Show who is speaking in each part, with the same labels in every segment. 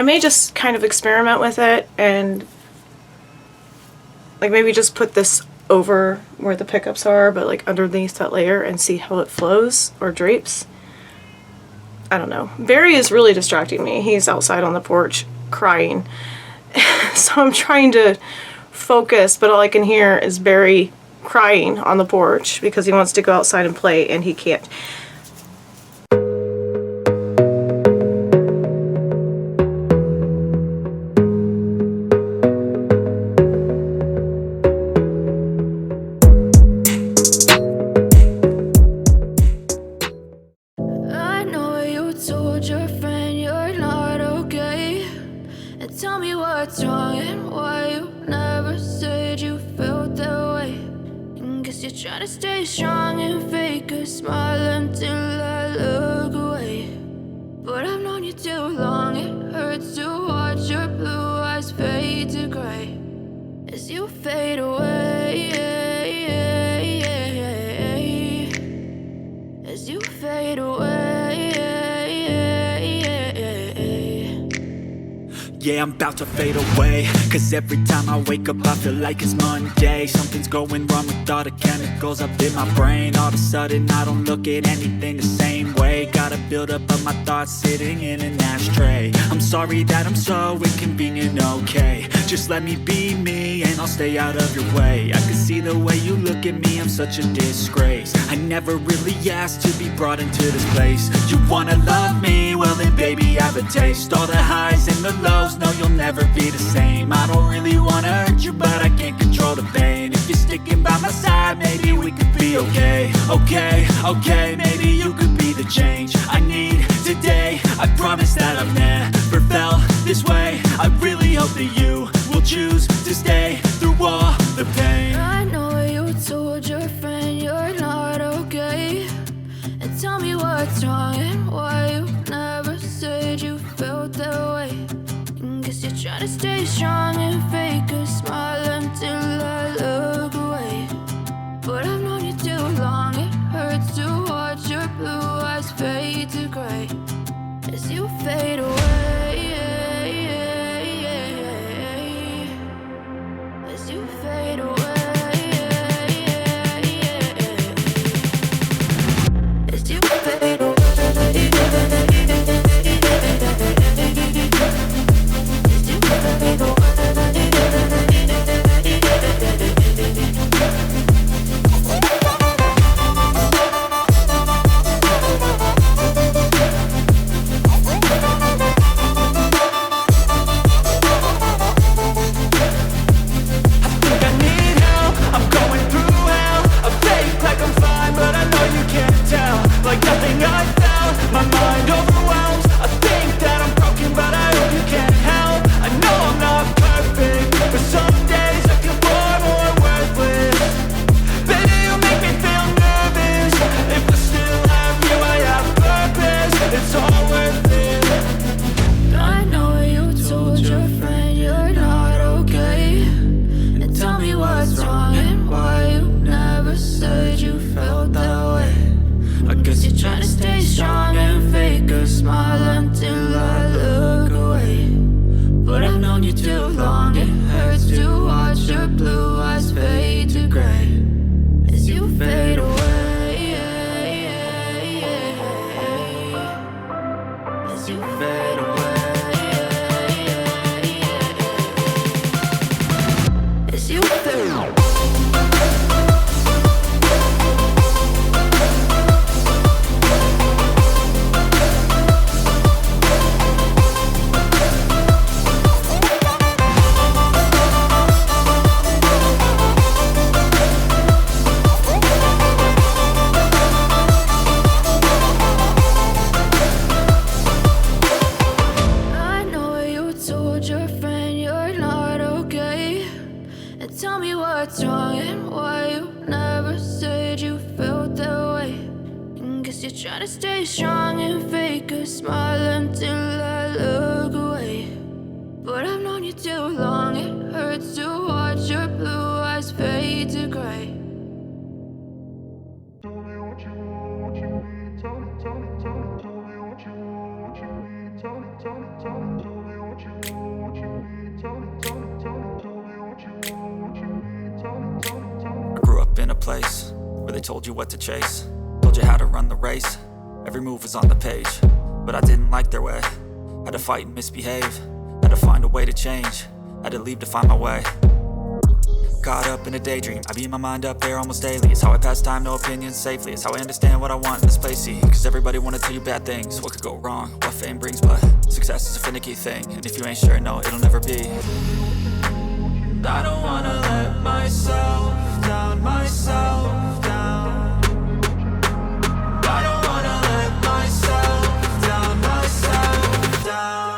Speaker 1: I may just kind of experiment with it and like maybe just put this over where the pickups are, but like underneath that layer, and see how it flows or drapes. I don't know. Barry is really distracting me. He's outside on the porch crying. So I'm trying to focus, but all I can hear is Barry crying on the porch because he wants to go outside and play and he can't.
Speaker 2: I know you told your friend you're not okay, and tell me what's wrong and why you never said you felt that way. And guess you're trying to stay strong and fake a smile until I look away. But I've known you too long, it hurts to watch your blue eyes fade to gray as you fade away, as you fade away.
Speaker 3: Yeah, I'm about to fade away, cause every time I wake up I feel like it's Monday. Something's going wrong with all the chemicals up in my brain. All of a sudden I don't look at anything the same way. Got a buildup of my thoughts sitting in an ashtray. I'm sorry that I'm so inconvenient, okay. Just let me be me and I'll stay out of your way. I can see the way you look at me, I'm such a disgrace. I never really asked to be brought into this place. You wanna love me? Well then baby I have a taste. All the highs and the lows, no you'll never be the same. I don't really wanna hurt you but I can't control the pain. If you're sticking by my side maybe we could be okay. Okay, maybe you could be the change I need today. I promise that I've never felt this way. I really hope that you will choose to stay through all the pain.
Speaker 2: I know you told your friend you're not okay, and tell me what's wrong and why you never said you felt that way. And guess you're trying to stay strong and fake a smile until I look away. But I've known you too long, it hurts to watch your blue eyes fade to gray as you fade away, as you fade away, as you fade away. Trying to stay strong and fake a smile until I look away. But I've known you too long, it hurts to watch your blue eyes fade to gray.
Speaker 4: Tell me what you want, what you need. Tell me what you want, what you need. Tell me what
Speaker 3: place where they told you what to chase, told you how to run the race. Every move was on the page, but I didn't like their way. Had to fight and misbehave, had to find a way to change, had to leave to find my way. Caught up in a daydream, I beat my mind up there almost daily. It's how I pass time, no opinions safely. It's how I understand what I want in this place, see. Cause everybody wanna tell you bad things, what could go wrong, what fame brings. But success is a finicky thing, and if you ain't sure, no, it'll never be. I don't wanna let myself down, myself down. I don't wanna let myself down, myself down.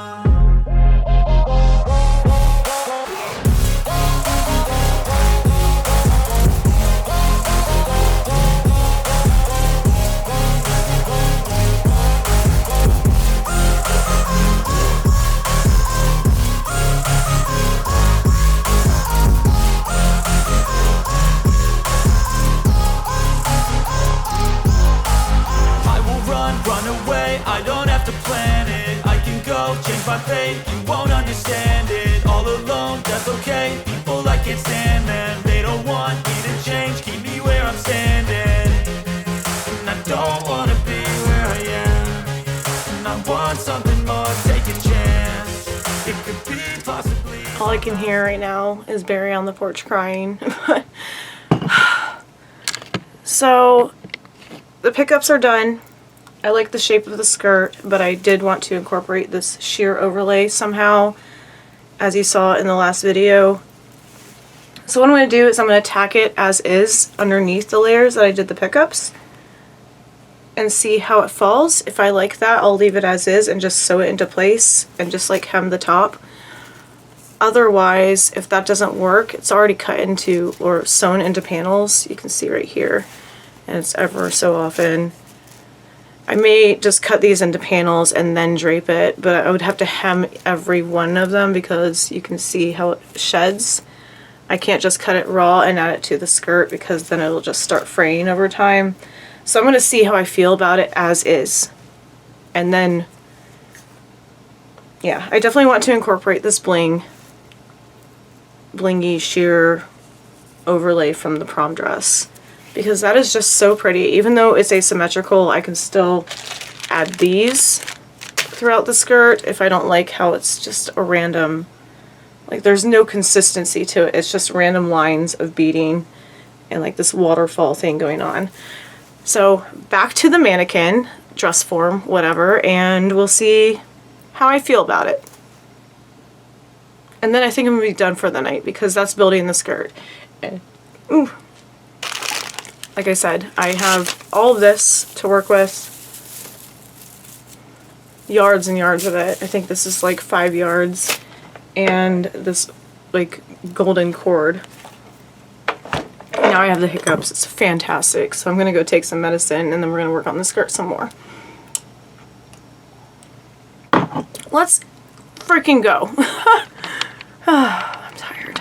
Speaker 3: I don't have to plan it, I can go change my fate. You won't understand it, all alone, that's okay. People I can't stand them, they don't want me to change. Keep me where I'm standing, and I don't wanna be where I am. And I want something more, take a chance. It could be possibly.
Speaker 1: All I can hear right now is Barry on the porch crying. So the pickups are done. I like the shape of the skirt, but I did want to incorporate this sheer overlay somehow, as you saw in the last video. So what I'm going to do is I'm going to tack it as is underneath the layers that I did the pickups and see how it falls. If I like that, I'll leave it as is and just sew it into place and just like hem the top. Otherwise, if that doesn't work, it's already cut into or sewn into panels. You can see right here, and it's ever so often. I may just cut these into panels and then drape it, but I would have to hem every one of them because you can see how it sheds. I can't just cut it raw and add it to the skirt because then it'll just start fraying over time. So I'm going to see how I feel about it as is. And then, yeah, I definitely want to incorporate this blingy sheer overlay from the prom dress, because that is just so pretty. Even though it's asymmetrical, I can still add these throughout the skirt if I don't like how it's just a random, like there's no consistency to it. It's just random lines of beading and like this waterfall thing going on. So back to the mannequin, dress form, whatever, and we'll see how I feel about it. And then I think I'm gonna be done for the night because that's building the skirt. And, ooh. Like I said, I have all of this to work with. Yards and yards of it. I think this is like 5 yards. And this like golden cord. Now I have the hiccups. It's fantastic. So I'm going to go take some medicine and then we're going to work on the skirt some more. Let's freaking go. I'm tired.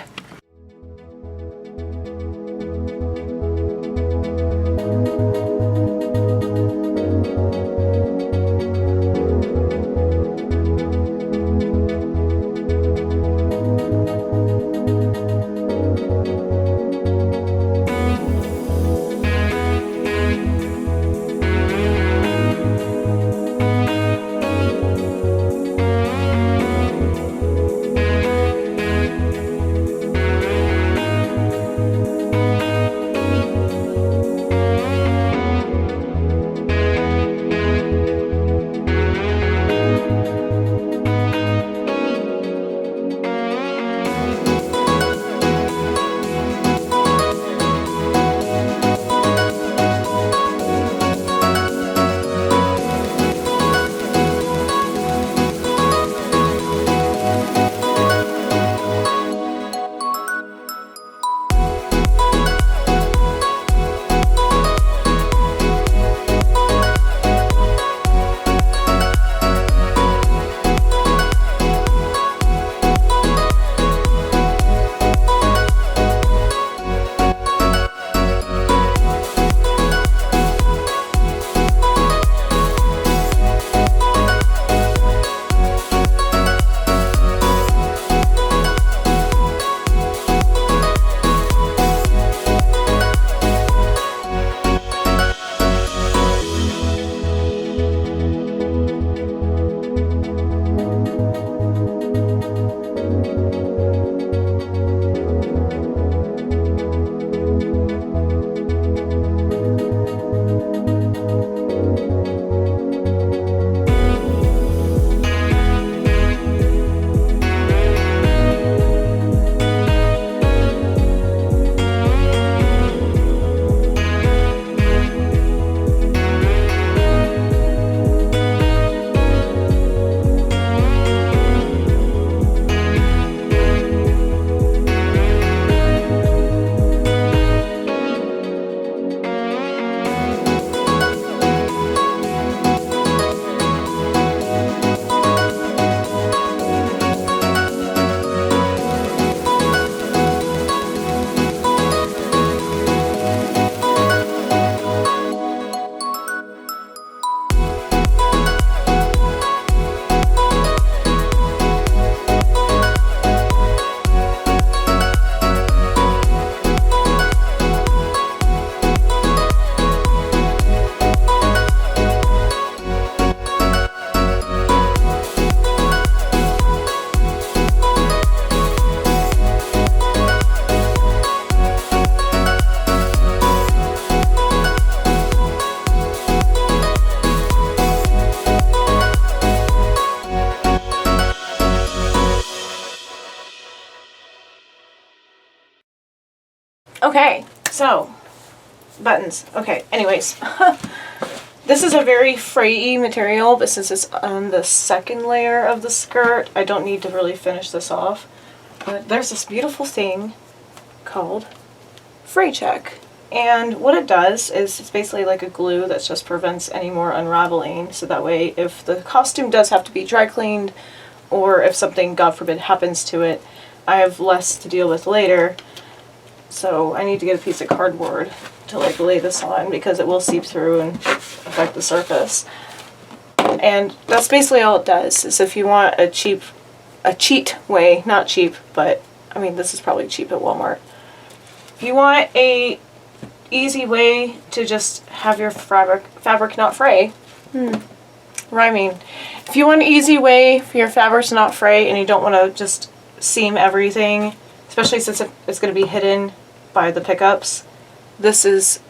Speaker 1: Okay, so buttons. Okay, anyways. This is a very fray-y material, but since it's on the second layer of the skirt, I don't need to really finish this off. But there's this beautiful thing called Fray Check. And what it does is it's basically like a glue that just prevents any more unraveling. So that way, if the costume does have to be dry cleaned, or if something, God forbid, happens to it, I have less to deal with later. So I need to get a piece of cardboard to like lay this on because it will seep through and affect the surface. And that's basically all it does. Is if you want a cheat way, not cheap, but I mean this is probably cheap at Walmart. If you want a easy way to just have your fabric not fray, rhyming. If you want an easy way for your fabric to not fray and you don't want to just seam everything, especially since it's going to be hidden by the pickups, this is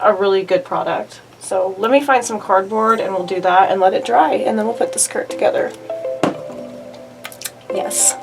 Speaker 1: a really good product. So let me find some cardboard and we'll do that and let it dry, and then we'll put the skirt together. Yes.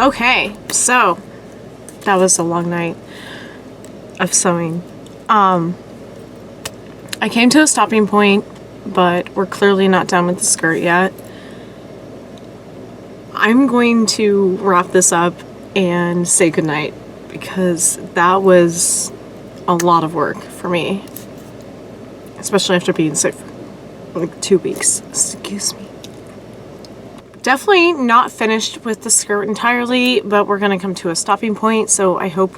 Speaker 1: Okay, so that was a long night of sewing. I came to a stopping point, but we're clearly not done with the skirt yet. I'm going to wrap this up and say goodnight because that was a lot of work for me, especially after being sick for like 2 weeks. Excuse me. Definitely not finished with the skirt entirely, but we're going to come to a stopping point, so I hope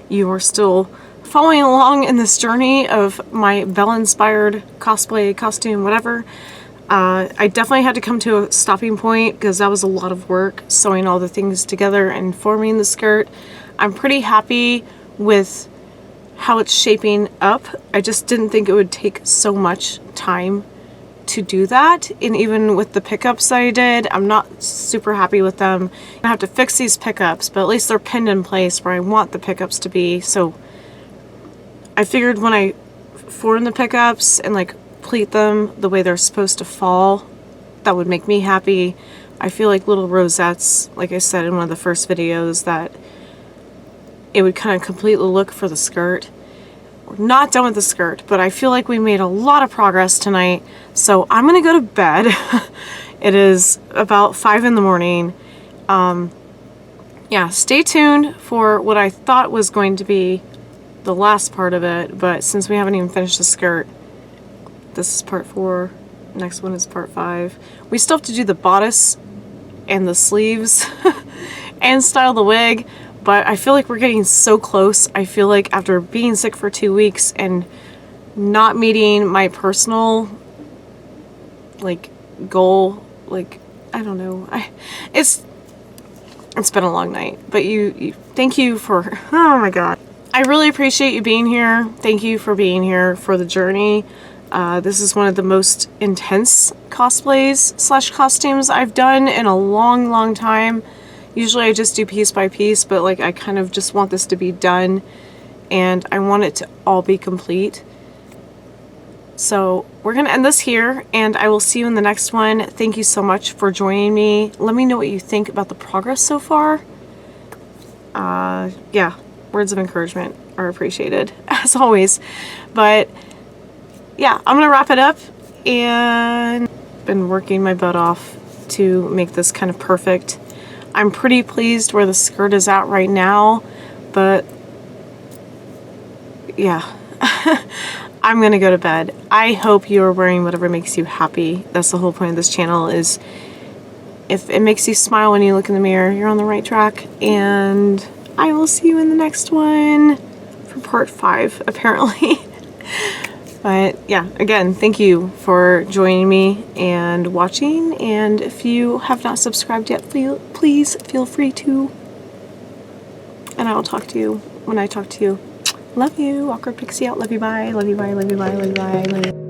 Speaker 1: you are still following along in this journey of my Belle-inspired cosplay, costume, whatever. I definitely had to come to a stopping point because that was a lot of work, sewing all the things together and forming the skirt. I'm pretty happy with how it's shaping up. I just didn't think it would take so much time to do that, and even with the pickups that I did, I'm not super happy with them. I have to fix these pickups, but at least they're pinned in place where I want the pickups to be. So I figured when I form the pickups and like pleat them the way they're supposed to fall, that would make me happy. I feel like little rosettes, like I said in one of the first videos, that it would kind of complete the look for the skirt. We're not done with the skirt, but I feel like we made a lot of progress tonight, so I'm gonna go to bed. It is about 5 in the morning. Yeah, stay tuned for what I thought was going to be the last part of it, but since we haven't even finished the skirt, this is part 4, next one is part 5. We still have to do the bodice and the sleeves and style the wig, but I feel like we're getting so close. I feel like after being sick for 2 weeks and not meeting my personal like goal, like I don't know, it's been a long night, but you thank you for, oh my god, I really appreciate you being here. Thank you for being here for the journey. This is one of the most intense cosplays / costumes I've done in a long time. Usually I just do piece by piece, but like I kind of just want this to be done and I want it to all be complete. So we're gonna end this here and I will see you in the next one. Thank you so much for joining me. Let me know what you think about the progress so far. Yeah, words of encouragement are appreciated as always. But yeah, I'm gonna wrap it up and been working my butt off to make this kind of perfect. I'm pretty pleased where the skirt is at right now, but yeah, I'm gonna go to bed. I hope you are wearing whatever makes you happy. That's the whole point of this channel, is if it makes you smile when you look in the mirror, you're on the right track. And I will see you in the next one for part 5, apparently. But yeah, again, thank you for joining me and watching. And if you have not subscribed yet, please feel free to. And I will talk to you when I talk to you. Love you. Awkward Pixie out. Love you. Bye. Love you. Bye. Love you. Bye. Love you. Bye. Love you.